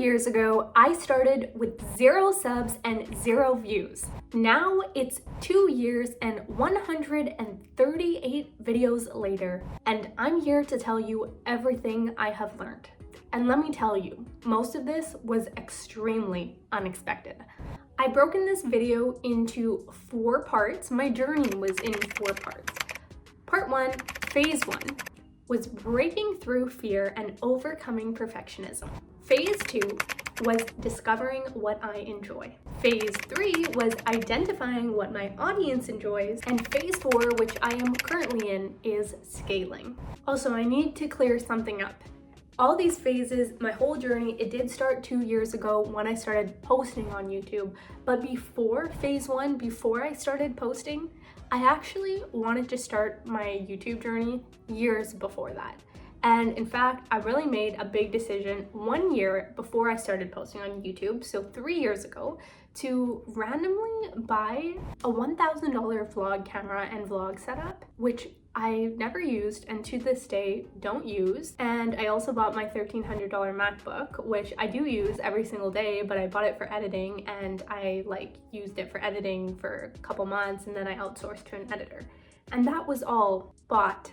years ago, I started with 0 subs and 0 views. Now it's 2 years and 138 videos later, and I'm here to tell you everything I have learned. And let me tell you, most of this was extremely unexpected. I've broken this video into 4 parts. My journey was in 4 parts. Part 1, phase 1, was breaking through fear and overcoming perfectionism. Phase 2 was discovering what I enjoy. Phase 3 was identifying what my audience enjoys. And phase 4, which I am currently in, is scaling. Also, I need to clear something up. All these phases, my whole journey, it did start 2 years ago when I started posting on YouTube. But before phase 1, before I started posting, I actually wanted to start my YouTube journey years before that. And in fact, I really made a big decision 1 year before I started posting on YouTube, so 3 years ago, to randomly buy a $1,000 vlog camera and vlog setup, which I never used and to this day don't use. And I also bought my $1,300 MacBook, which I do use every single day, but I bought it for editing and I used it for editing for a couple months and then I outsourced to an editor. And that was all bought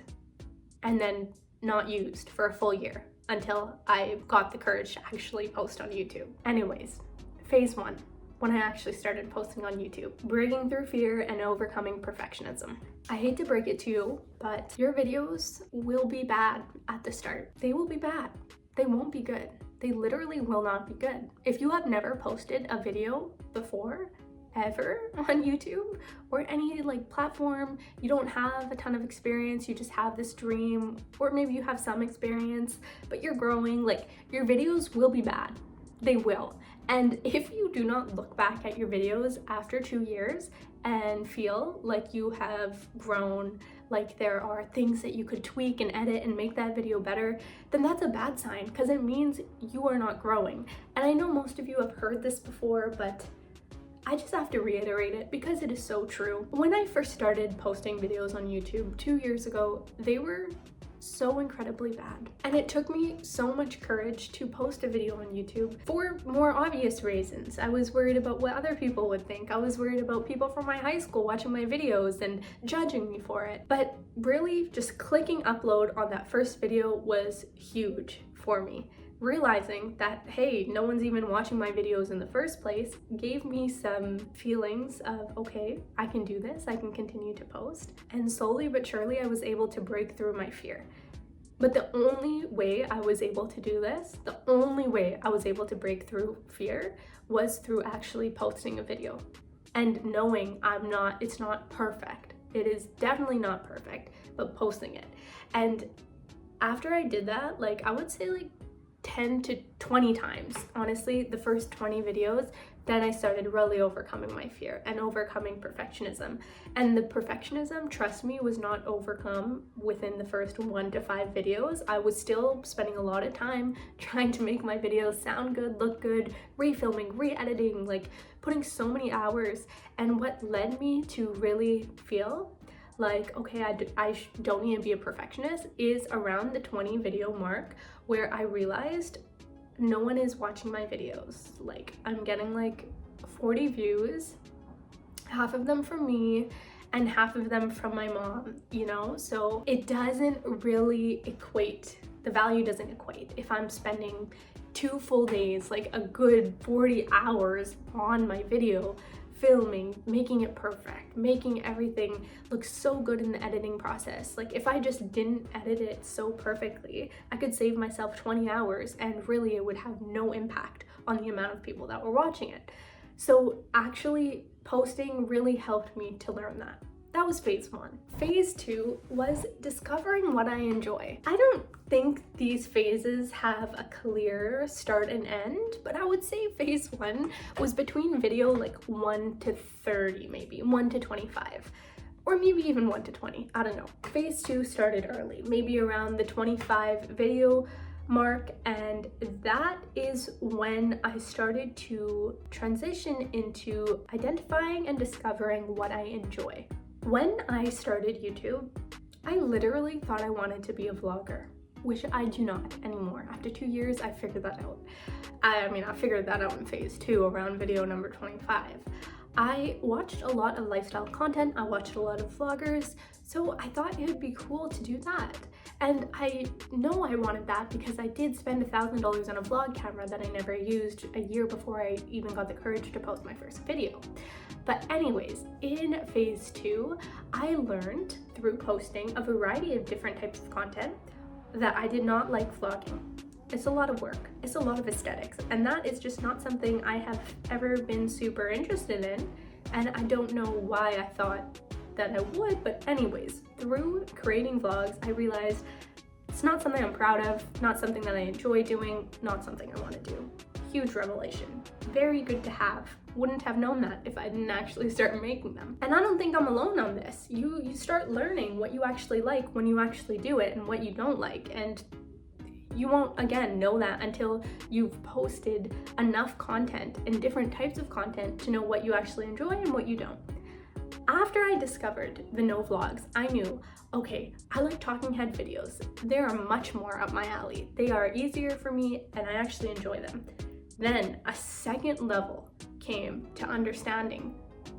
and then not used for a full year until I got the courage to actually post on YouTube. Anyways, phase 1. When I actually started posting on YouTube, breaking through fear and overcoming perfectionism. I hate to break it to you, but your videos will be bad at the start. They will be bad. They won't be good. They literally will not be good. If you have never posted a video before, ever on YouTube or any platform, you don't have a ton of experience, you just have this dream, or maybe you have some experience, but you're growing, your videos will be bad. They will. And if you do not look back at your videos after 2 years and feel like you have grown, like there are things that you could tweak and edit and make that video better, then that's a bad sign because it means you are not growing. And I know most of you have heard this before, but I just have to reiterate it because it is so true. When I first started posting videos on YouTube 2 years ago, they were so incredibly bad. And it took me so much courage to post a video on YouTube for more obvious reasons. I was worried about what other people would think. I was worried about people from my high school watching my videos and judging me for it. But really, just clicking upload on that first video was huge for me. Realizing that, hey, no one's even watching my videos in the first place gave me some feelings of, okay, I can do this, I can continue to post. And slowly but surely, I was able to break through my fear. But the only way I was able to do this, the only way I was able to break through fear was through actually posting a video and knowing it's not perfect. It is definitely not perfect, but posting it. And after I did that, I would say 10 to 20 times, honestly, the first 20 videos, then I started really overcoming my fear and overcoming perfectionism. And the perfectionism, trust me, was not overcome within the first 1 to 5 videos. I was still spending a lot of time trying to make my videos sound good, look good, refilming, re-editing, putting so many hours. And what led me to really feel okay, I don't need to be a perfectionist is around the 20 video mark where I realized no one is watching my videos. I'm getting 40 views, half of them from me and half of them from my mom, So it doesn't really equate. The value doesn't equate. If I'm spending 2 full days, a good 40 hours on my video, filming, making it perfect, making everything look so good in the editing process. If I just didn't edit it so perfectly, I could save myself 20 hours and really it would have no impact on the amount of people that were watching it. So actually posting really helped me to learn that. That was phase 1. Phase 2 was discovering what I enjoy. I don't think these phases have a clear start and end, but I would say phase 1 was between video 1 to 30, maybe 1 to 25, or maybe even 1 to 20, I don't know. Phase 2 started early, maybe around the 25 video mark, and that is when I started to transition into identifying and discovering what I enjoy. When I started YouTube, I literally thought I wanted to be a vlogger. which I do not anymore. After 2 years, I figured that out. I figured that out in phase 2 around video number 25. I watched a lot of lifestyle content, I watched a lot of vloggers, so I thought it would be cool to do that. And I know I wanted that because I did spend $1,000 on a vlog camera that I never used a year before I even got the courage to post my first video. But anyways, in phase 2, I learned through posting a variety of different types of content that I did not like vlogging. It's a lot of work, it's a lot of aesthetics, and that is just not something I have ever been super interested in, and I don't know why I thought that I would, but anyways, through creating vlogs, I realized it's not something I'm proud of, not something that I enjoy doing, not something I want to do. Huge revelation. Very good to have. Wouldn't have known that if I didn't actually start making them. And I don't think I'm alone on this. You start learning what you actually like when you actually do it and what you don't like, and you won't, again, know that until you've posted enough content and different types of content to know what you actually enjoy and what you don't. After I discovered the no vlogs, I knew, okay, I like talking head videos. They are much more up my alley. They are easier for me and I actually enjoy them. Then a second level came to understanding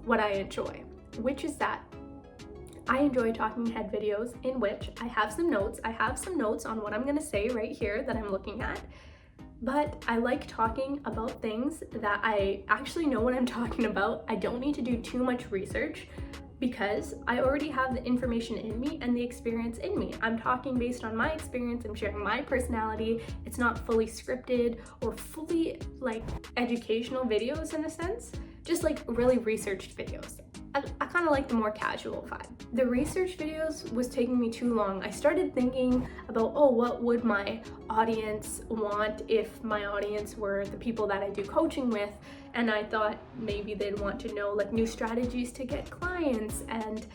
what I enjoy, which is that I enjoy talking head videos in which I have some notes. I have some notes on what I'm gonna say right here that I'm looking at, but I like talking about things that I actually know what I'm talking about. I don't need to do too much research because I already have the information in me and the experience in me. I'm talking based on my experience, I'm sharing my personality. It's not fully scripted or fully like educational videos in a sense, just like really researched videos. I kind of like the more casual vibe. The research videos was taking me too long. I started thinking about, oh, what would my audience want if my audience were the people that I do coaching with? And I thought maybe they'd want to know like new strategies to get clients, and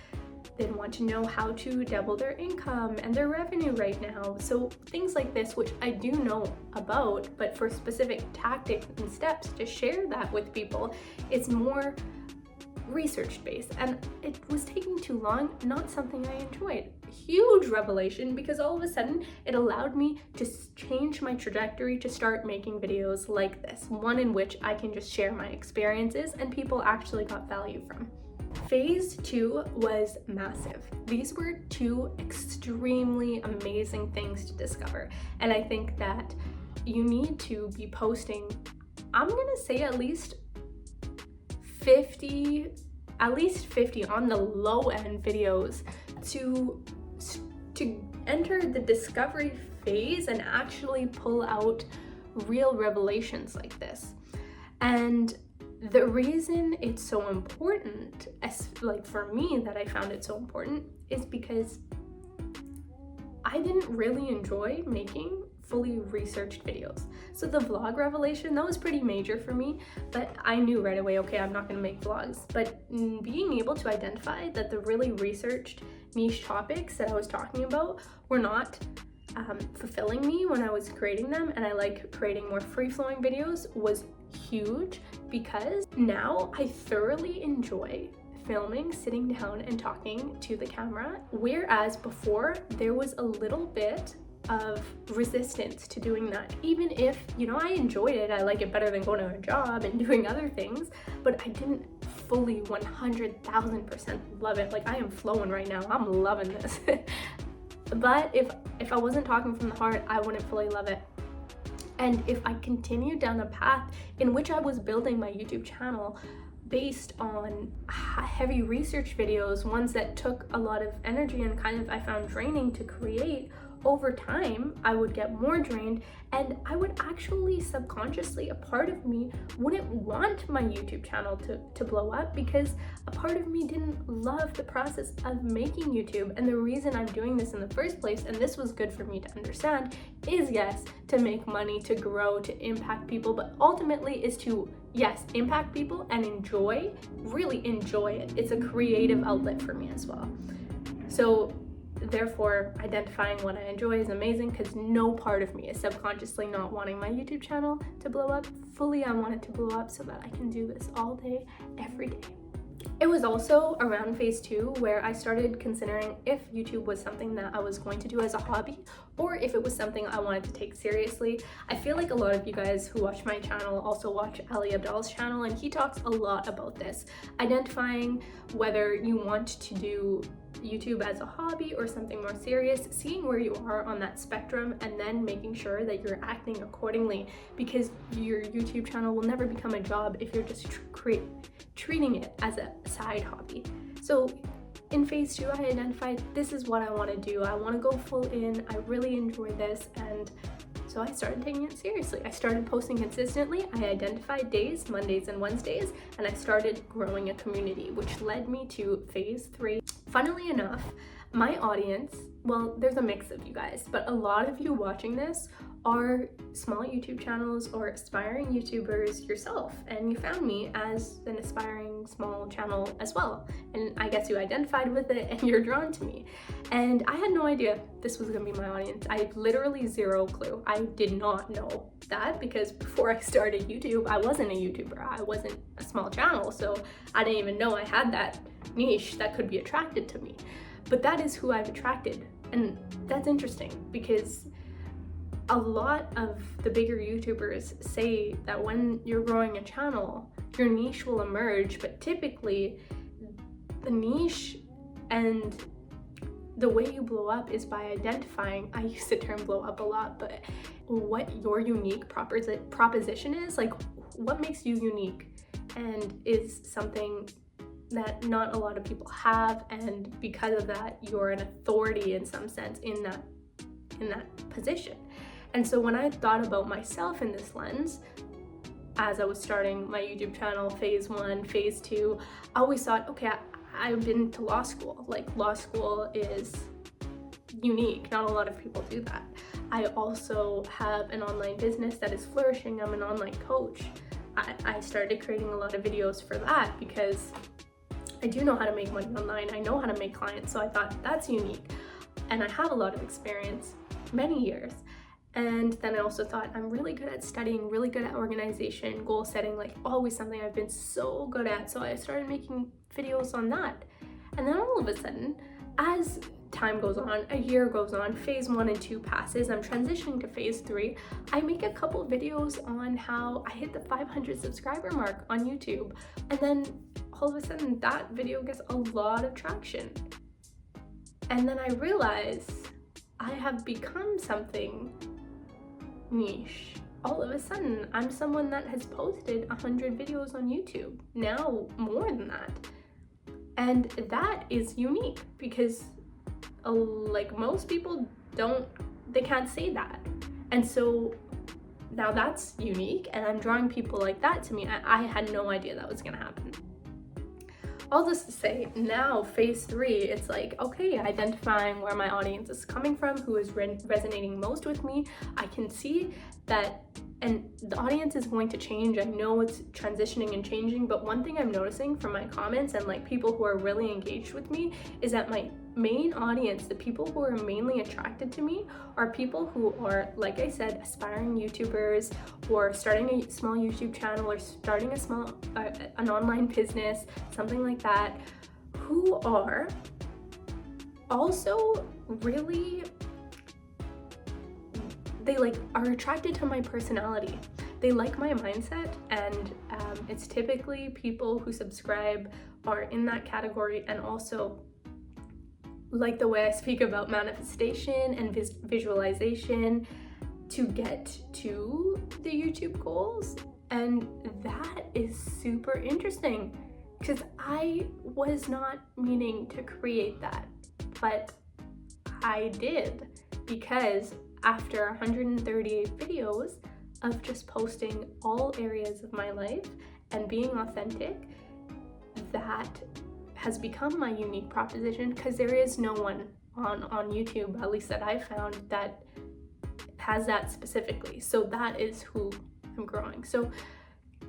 they'd want to know how to double their income and their revenue right now. So things like this, which I do know about, but for specific tactics and steps to share that with people, it's more research based, and it was taking too long, not something I enjoyed. Huge revelation, because all of a sudden it allowed me to change my trajectory to start making videos like this, one in which I can just share my experiences and people actually got value from. Phase 2 was massive. These were 2 extremely amazing things to discover, and I think that you need to be posting, I'm gonna say at least 50 on the low end videos to enter the discovery phase and actually pull out real revelations like this. And the reason it's so important, like for me, that I found it so important, is because I didn't really enjoy making fully researched videos. So the vlog revelation, that was pretty major for me, but I knew right away, okay, I'm not gonna make vlogs. But being able to identify that the really researched niche topics that I was talking about were not fulfilling me when I was creating them, and I like creating more free-flowing videos, was huge, because now I thoroughly enjoy filming, sitting down and talking to the camera, whereas before there was a little bit of resistance to doing that. Even if, I enjoyed it, I like it better than going to a job and doing other things, but I didn't fully 100,000% love it. Like, I am flowing right now, I'm loving this. But if I wasn't talking from the heart, I wouldn't fully love it. And if I continued down a path in which I was building my YouTube channel based on heavy research videos, ones that took a lot of energy and kind of I found draining to create, over time I would get more drained, and I would actually subconsciously, a part of me wouldn't want my YouTube channel to blow up, because a part of me didn't love the process of making YouTube. And the reason I'm doing this in the first place, and this was good for me to understand, is yes, to make money, to grow, to impact people, but ultimately is to, yes, impact people and really enjoy it. It's a creative outlet for me as well. So therefore, identifying what I enjoy is amazing, because no part of me is subconsciously not wanting my YouTube channel to blow up. Fully, I want it to blow up so that I can do this all day, every day. It was also around phase 2 where I started considering if YouTube was something that I was going to do as a hobby or if it was something I wanted to take seriously. I feel like a lot of you guys who watch my channel also watch Ali Abdal's channel, and he talks a lot about this, identifying whether you want to do YouTube as a hobby or something more serious, seeing where you are on that spectrum, and then making sure that you're acting accordingly, because your YouTube channel will never become a job if you're just treating it as a side hobby. So in phase 2, I identified this is what I want to do. I want to go full in. I really enjoy this, and so I started taking it seriously. I started posting consistently. I identified days, Mondays and Wednesdays, and I started growing a community, which led me to phase 3. Funnily enough, my audience, well, there's a mix of you guys, but a lot of you watching this are small YouTube channels or aspiring YouTubers yourself, and you found me as an aspiring small channel as well, and I guess you identified with it and you're drawn to me. And I had no idea this was gonna be my audience. I had literally zero clue. I did not know that, because before I started YouTube, I wasn't a YouTuber. I wasn't a small channel, so I didn't even know I had that niche that could be attracted to me. But that is who I've attracted, and that's interesting because a lot of the bigger YouTubers say that when you're growing a channel, your niche will emerge, but typically the niche and the way you blow up is by identifying, I use the term blow up a lot, but what your unique proposition is, like what makes you unique and is something that not a lot of people have, and because of that, you're an authority in some sense in that position. And so when I thought about myself in this lens, as I was starting my YouTube channel, phase 1, phase 2, I always thought, okay, I've been to law school. Like, law school is unique. Not a lot of people do that. I also have an online business that is flourishing. I'm an online coach. I started creating a lot of videos for that because I do know how to make money online. I know how to make clients. So I thought that's unique. And I have a lot of experience, many years. And then I also thought I'm really good at studying, really good at organization, goal setting, like always something I've been so good at. So I started making videos on that. And then all of a sudden, as time goes on, a year goes on, phase 1 and 2 passes, I'm transitioning to phase 3. I make a couple videos on how I hit the 500 subscriber mark on YouTube. And then all of a sudden that video gets a lot of traction. And then I realize I have become something niche. All of a sudden, I'm someone that has posted 100 videos on YouTube, now more than that. And that is unique because like most people they can't say that. And so now that's unique, and I'm drawing people like that to me. I had no idea that was gonna happen. All this to say, now phase 3, it's like, okay, identifying where my audience is coming from, who is resonating most with me. I can see that, and the audience is going to change. I know it's transitioning and changing, but one thing I'm noticing from my comments and like people who are really engaged with me is that my main audience, the people who are mainly attracted to me, are people who are, like I said, aspiring YouTubers, or starting a small YouTube channel, or starting a small an online business, something like that, who are also really, they like are attracted to my personality. They like my mindset, and it's typically people who subscribe are in that category, and also like the way I speak about manifestation and visualization to get to the YouTube goals. And that is super interesting because I was not meaning to create that, but I did, because after 138 videos of just posting all areas of my life and being authentic, that has become my unique proposition, because there is no one on YouTube, at least that I found, that has that specifically. So that is who I'm growing. So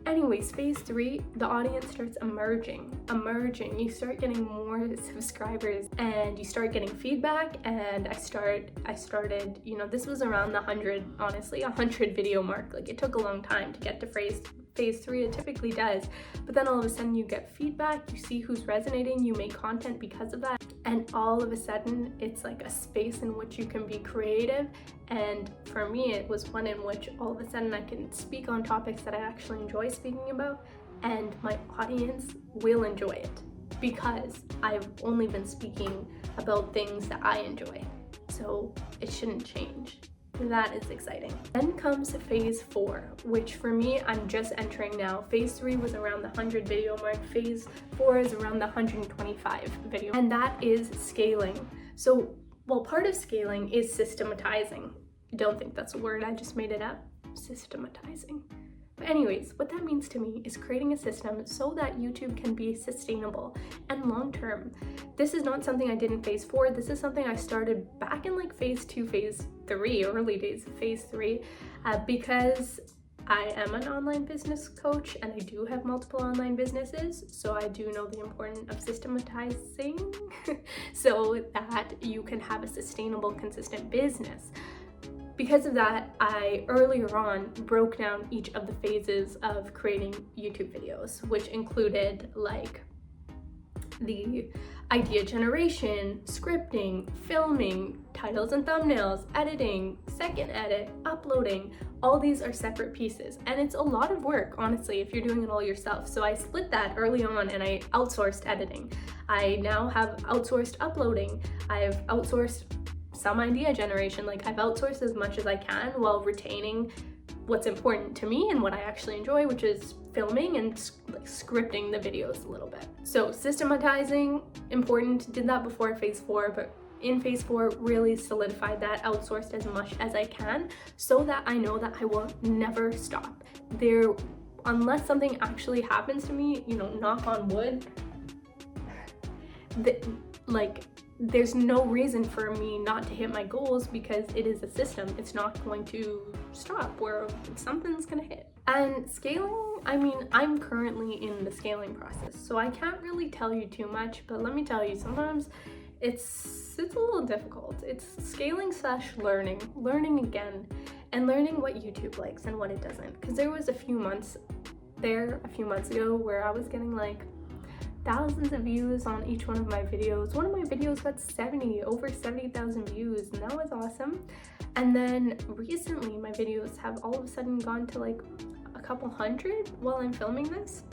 anyways, phase 3, the audience starts emerging. You start getting more subscribers and you start getting feedback, and I started, you know, this was around the 100 video mark. Like, it took a long time to get to phase phase 3, it typically does. But then all of a sudden you get feedback, you see who's resonating, you make content because of that, and all of a sudden it's like a space in which you can be creative. And for me, it was one in which all of a sudden I can speak on topics that I actually enjoy speaking about, and my audience will enjoy it because I've only been speaking about things that I enjoy. So it shouldn't change. That is exciting. Then comes phase 4, which for me, I'm just entering now. Phase 3 was around the 100 video mark. Phase 4 is around the 125 video, and that is scaling. So, well, part of scaling is systematizing. Don't think that's a word, I just made it up. Systematizing. But anyways, what that means to me is creating a system so that YouTube can be sustainable and long-term. This is not something I did in phase 4. This is something I started back in like phase 2, phase 3, early days of phase 3, because I am an online business coach and I do have multiple online businesses. So I do know the importance of systematizing so that you can have a sustainable, consistent business. Because of that, I earlier on broke down each of the phases of creating YouTube videos, which included like the idea generation, scripting, filming, titles and thumbnails, editing, second edit, uploading. All these are separate pieces, and it's a lot of work, honestly, if you're doing it all yourself. So I split that early on and I outsourced editing. I now have outsourced uploading. I've outsourced some idea generation. Like, I've outsourced as much as I can while retaining what's important to me and what I actually enjoy, which is filming and like scripting the videos a little bit. So systematizing, important, did that before phase 4, but in phase 4 really solidified that, outsourced as much as I can so that I know that I will never stop. Unless something actually happens to me, you know, knock on wood, there's no reason for me not to hit my goals because it is a system. It's not going to stop where something's gonna hit. And scaling, I mean, I'm currently in the scaling process, so I can't really tell you too much, but let me tell you, sometimes it's a little difficult. It's scaling / learning again, and learning what YouTube likes and what it doesn't. Because there was a few months ago where I was getting like thousands of views on each one of my videos. One of my videos got over 70,000 views, and that was awesome. And then recently my videos have all of a sudden gone to like a couple hundred while I'm filming this.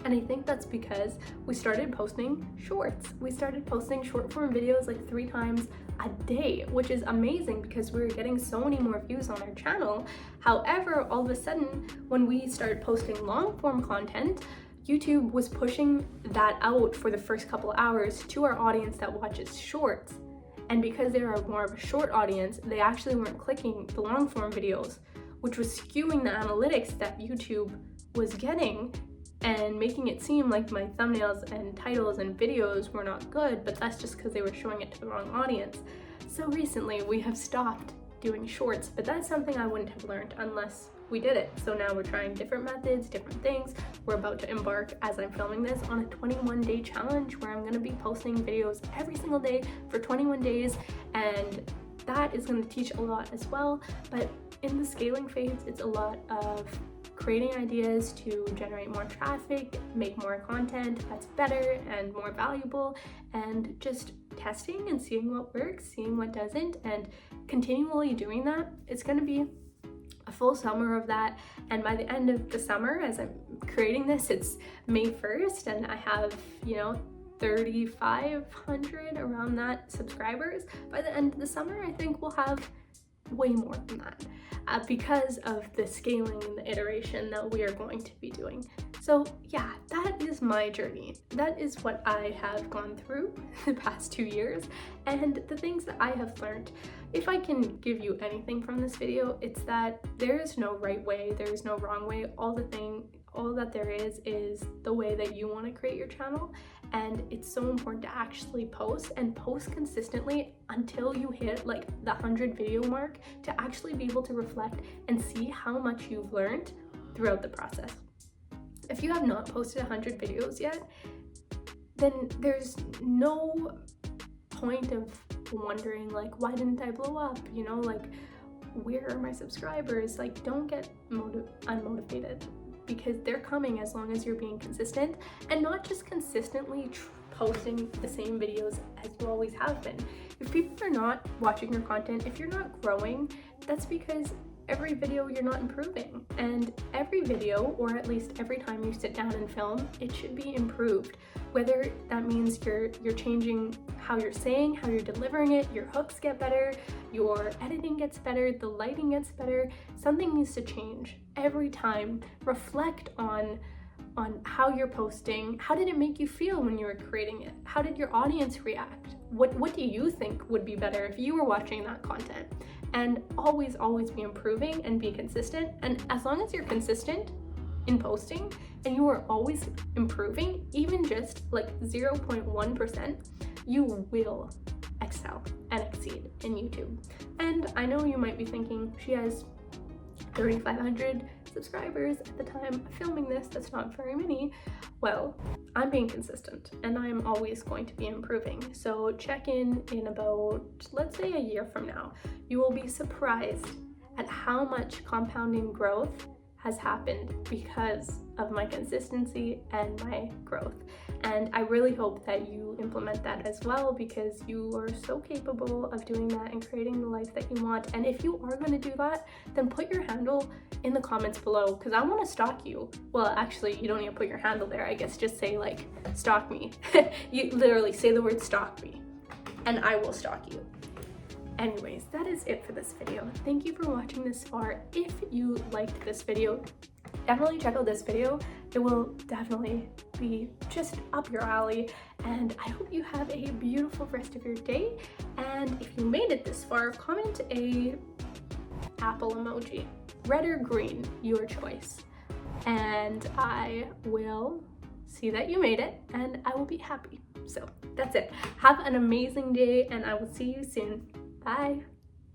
And I think that's because we started posting shorts. We started posting short form videos like 3 times a day, which is amazing because we were getting so many more views on our channel. However, all of a sudden, when we started posting long form content, YouTube was pushing that out for the first couple hours to our audience that watches shorts. And because they are more of a short audience, they actually weren't clicking the long form videos, which was skewing the analytics that YouTube was getting and making it seem like my thumbnails and titles and videos were not good, but that's just because they were showing it to the wrong audience. So recently we have stopped doing shorts, but that's something I wouldn't have learned unless we did it. So now we're trying different methods, different things. We're about to embark, as I'm filming this, on a 21-day challenge where I'm gonna be posting videos every single day for 21 days, and that is gonna teach a lot as well. But in the scaling phase, it's a lot of creating ideas to generate more traffic, make more content that's better and more valuable, and just testing and seeing what works, seeing what doesn't, and continually doing that. It's gonna be a full summer of that, and by the end of the summer, as I'm creating this, it's May 1st, and I have, 3,500 around that subscribers. By the end of the summer, I think we'll have way more than that because of the scaling and the iteration that we are going to be doing. So yeah, that is my journey. That is what I have gone through the past 2 years and the things that I have learned. If I can give you anything from this video, it's that there is no right way, there is no wrong way. All that there is the way that you want to create your channel, and it's so important to actually post consistently until you hit like the 100 video mark to actually be able to reflect and see how much you've learned throughout the process. If you have not posted 100 videos yet, then there's no point of wondering like, why didn't I blow up? Like, where are my subscribers? Like, don't get unmotivated. because they're coming as long as you're being consistent, and not just consistently posting the same videos as you always have been. If people are not watching your content, if you're not growing, that's because every video you're not improving, and every video, or at least every time you sit down and film, it should be improved. Whether that means you're changing how you're saying, how you're delivering it, your hooks get better, your editing gets better, the lighting gets better, something needs to change every time. Reflect on how you're posting. How did it make you feel when you were creating it? How did your audience react? What do you think would be better if you were watching that content? And always be improving and be consistent. And as long as you're consistent in posting and you are always improving, even just like 0.1%, you will excel and exceed in YouTube. And I know you might be thinking, she has 3,500 subscribers at the time of filming this, that's not very many. Well, I'm being consistent and I'm always going to be improving. So check in about, let's say, a year from now. You will be surprised at how much compounding growth has happened because of my consistency and my growth. And I really hope that you implement that as well, because you are so capable of doing that and creating the life that you want. And if you are going to do that, then put your handle in the comments below, because I want to stalk you. Well, actually, you don't need to put your handle there. I guess just say like, stalk me. You literally say the word stalk me and I will stalk you. Anyways, that is it for this video. Thank you for watching this far. If you liked this video, definitely check out this video. It will definitely be just up your alley, and I hope you have a beautiful rest of your day. And if you made it this far, comment a apple emoji, red or green, your choice, and I will see that you made it and I will be happy. So that's it. Have an amazing day and I will see you soon. Bye.